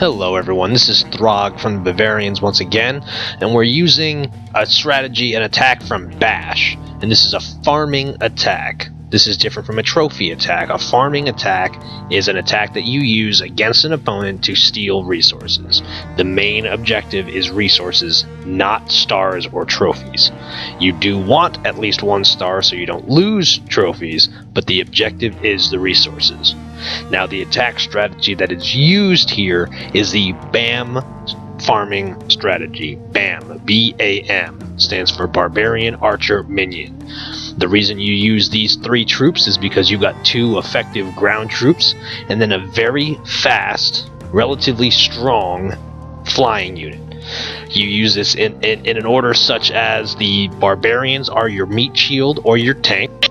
Hello everyone, this is Throg from the Bavarians once again, and we're using a strategy and attack from Bash, and this is a farming attack. This is different from a trophy attack. A farming attack is an attack that you use against an opponent to steal resources. The main objective is resources, not stars or trophies. You do want at least one star so you don't lose trophies, but the objective is the resources. Now the attack strategy that is used here is the BAM farming strategy. BAM, B-A-M, stands for Barbarian Archer Minion. The reason you use these three troops is because you got two effective ground troops and then a very fast, relatively strong flying unit. You use this in an order such as the Barbarians are your meat shield or your tank,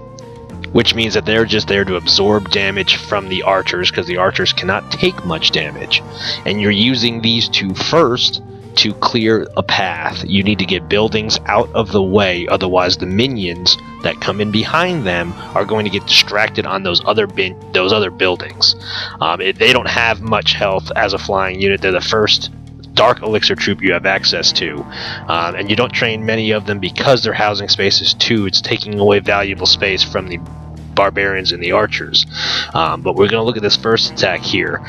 which means that they're just there to absorb damage from the archers because the archers cannot take much damage. And you're using these two first to clear a path. You need to get buildings out of the way, otherwise the minions that come in behind them are going to get distracted on those other buildings. They don't have much health as a flying unit. They're the first dark elixir troop you have access to, and you don't train many of them because their housing space is 2. It's taking away valuable space from the barbarians and the archers. But we're going to look at this first attack here.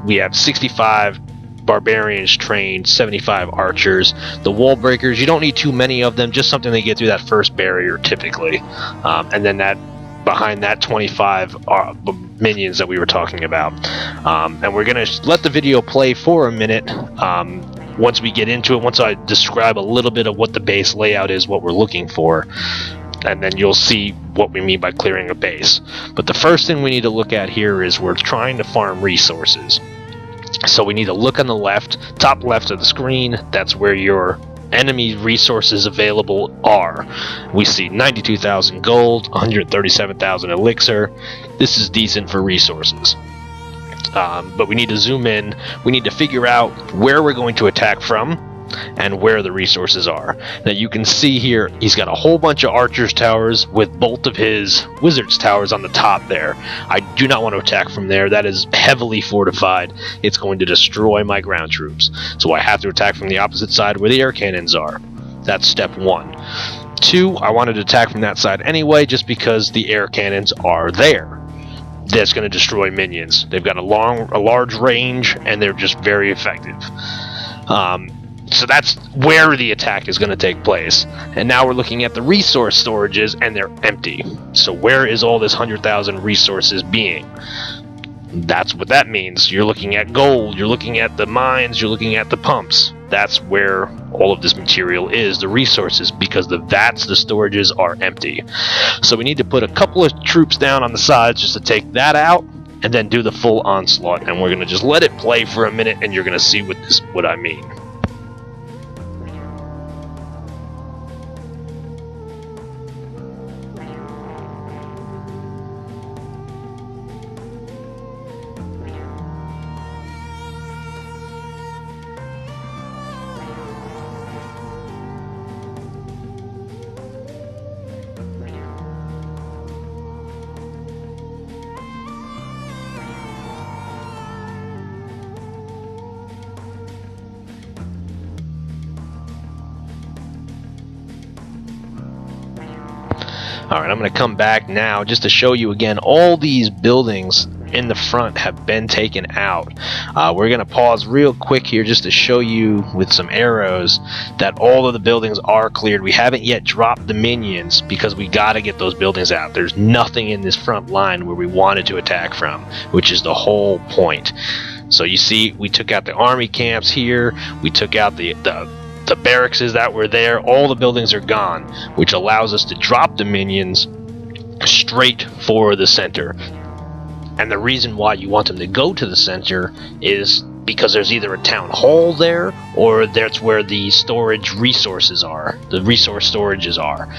We have 65 barbarians trained, 75 archers. The wall breakers, you don't need too many of them, just something to get through that first barrier typically, and then behind that 25 minions that we were talking about. And we're going to let the video play for a minute. Once we get into it, once I describe a little bit of what the base layout is, what we're looking for, and then you'll see what we mean by clearing a base. But the first thing we need to look at here is we're trying to farm resources. So we need to look on the left, top left of the screen. That's where your enemy resources available are. We see 92,000 gold, 137,000 elixir. This is decent for resources. But we need to zoom in. We need to figure out where we're going to attack from and where the resources are. Now you can see here he's got a whole bunch of archers towers with both of his wizards towers on the top there. I do not want to attack from there. That is heavily fortified. It's going to destroy my ground troops. So I have to attack from the opposite side where the air cannons are. That's step 1. 2, I wanted to attack from that side anyway just because the air cannons are there. That's going to destroy minions. They've got a large range and they're just very effective. So that's where the attack is going to take place. And now we're looking at the resource storages, and they're empty. So where is all this 100,000 resources being? That's what that means. You're looking at gold, you're looking at the mines, you're looking at the pumps. That's where all of this material is, the resources, because the vats, the storages are empty. So we need to put a couple of troops down on the sides just to take that out, and then do the full onslaught. And we're going to just let it play for a minute, and you're going to see what I mean. Alright, I'm going to come back now just to show you again all these buildings in the front have been taken out. We're going to pause real quick here just to show you with some arrows that all of the buildings are cleared. We haven't yet dropped the minions because we got to get those buildings out. There's nothing in this front line where we wanted to attack from, which is the whole point. So you see, we took out the army camps here, we took out the barracks that were there. All the buildings are gone, which allows us to drop the minions straight for the center. And the reason why you want them to go to the center is because there's either a town hall there, or that's where the storage resources are. The resource storages are.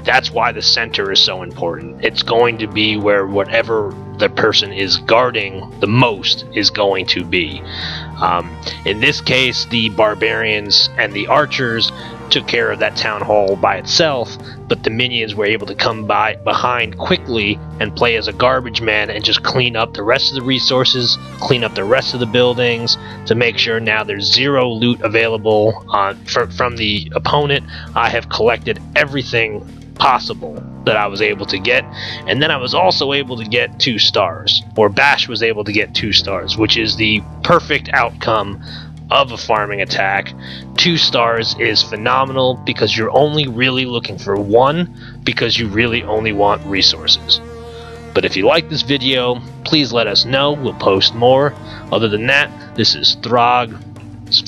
That's why the center is so important. It's going to be where whatever the person is guarding the most is going to be. In this case, the barbarians and the archers took care of that town hall by itself, but the minions were able to come behind quickly and play as a garbage man and just clean up the rest of the resources, clean up the rest of the buildings to make sure now there's zero loot available from the opponent. I have collected everything possible that I was able to get, and then I was also able to get 2 stars, or Bash was able to get 2 stars, which is the perfect outcome of a farming attack. 2 stars is phenomenal because you're only really looking for 1 because you really only want resources. But if you like this video, please let us know. We'll post more. Other than that, this is Throg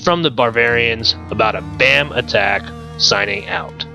from the Bavarians about a BAM attack, signing out.